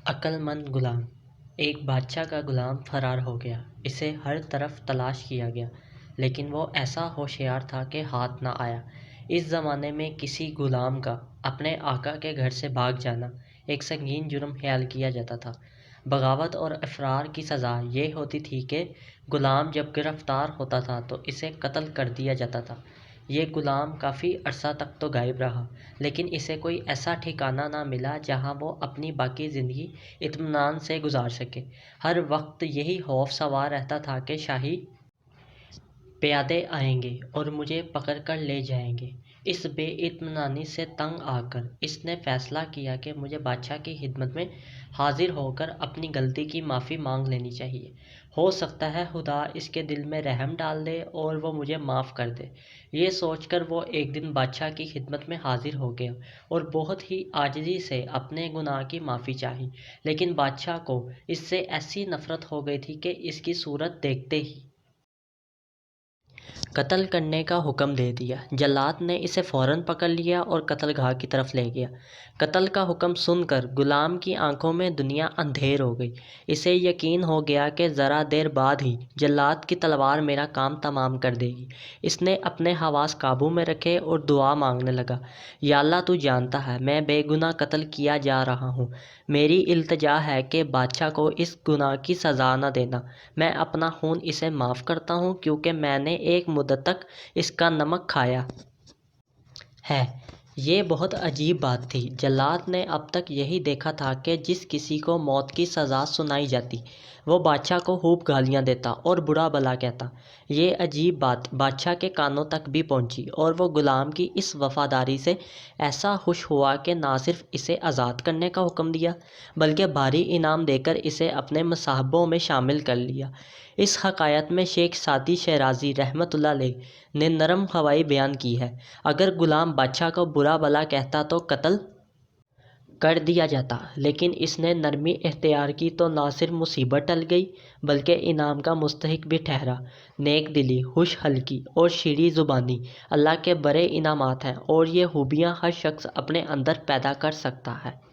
عقل مند غلام۔ ایک بادشاہ کا غلام فرار ہو گیا۔ اسے ہر طرف تلاش کیا گیا لیکن وہ ایسا ہوشیار تھا کہ ہاتھ نہ آیا۔ اس زمانے میں کسی غلام کا اپنے آقا کے گھر سے بھاگ جانا ایک سنگین جرم خیال کیا جاتا تھا۔ بغاوت اور افرار کی سزا یہ ہوتی تھی کہ غلام جب گرفتار ہوتا تھا تو اسے قتل کر دیا جاتا تھا۔ یہ غلام کافی عرصہ تک تو غائب رہا لیکن اسے کوئی ایسا ٹھکانہ نہ ملا جہاں وہ اپنی باقی زندگی اطمینان سے گزار سکے۔ ہر وقت یہی خوف سوار رہتا تھا کہ شاہی پیادے آئیں گے اور مجھے پکڑ کر لے جائیں گے۔ اس بے اطمینانی سے تنگ آ کر اس نے فیصلہ کیا کہ مجھے بادشاہ کی خدمت میں حاضر ہو کر اپنی غلطی کی معافی مانگ لینی چاہیے۔ ہو سکتا ہے خدا اس کے دل میں رحم ڈال دے اور وہ مجھے معاف کر دے۔ یہ سوچ کر وہ ایک دن بادشاہ کی خدمت میں حاضر ہو گیا اور بہت ہی عاجزی سے اپنے گناہ کی معافی چاہی، لیکن بادشاہ کو اس سے ایسی نفرت ہو گئی تھی کہ اس کی صورت دیکھتے ہی قتل کرنے کا حکم دے دیا۔ جلاد نے اسے فوراً پکڑ لیا اور قتل گاہ کی طرف لے گیا۔ قتل کا حکم سن کر غلام کی آنکھوں میں دنیا اندھیر ہو گئی۔ اسے یقین ہو گیا کہ ذرا دیر بعد ہی جلاد کی تلوار میرا کام تمام کر دے گی۔ اس نے اپنے حواس قابو میں رکھے اور دعا مانگنے لگا، یا اللہ تو جانتا ہے میں بے گناہ قتل کیا جا رہا ہوں۔ میری التجا ہے کہ بادشاہ کو اس گناہ کی سزا نہ دینا۔ میں اپنا خون اسے معاف کرتا ہوں کیونکہ میں نے ایک مدت تک اس کا نمک کھایا ہے۔ یہ بہت عجیب بات تھی۔ جلاد نے اب تک یہی دیکھا تھا کہ جس کسی کو موت کی سزا سنائی جاتی وہ بادشاہ کو خوب گالیاں دیتا اور برا بھلا کہتا۔ یہ عجیب بات بادشاہ کے کانوں تک بھی پہنچی اور وہ غلام کی اس وفاداری سے ایسا خوش ہوا کہ نہ صرف اسے آزاد کرنے کا حکم دیا بلکہ بھاری انعام دے کر اسے اپنے مصاحبوں میں شامل کر لیا۔ اس حکایت میں شیخ سعدی شیرازی رحمۃ اللہ علیہ نے نرم خوائی بیان کی ہے۔ اگر غلام بادشاہ کو برا بھلا کہتا تو قتل کر دیا جاتا، لیکن اس نے نرمی اختیار کی تو نہ صرف مصیبت ٹل گئی بلکہ انعام کا مستحق بھی ٹھہرا۔ نیک دلی، خوش خلقی اور شیریں زبانی اللہ کے بڑے انعامات ہیں اور یہ خوبیاں ہر شخص اپنے اندر پیدا کر سکتا ہے۔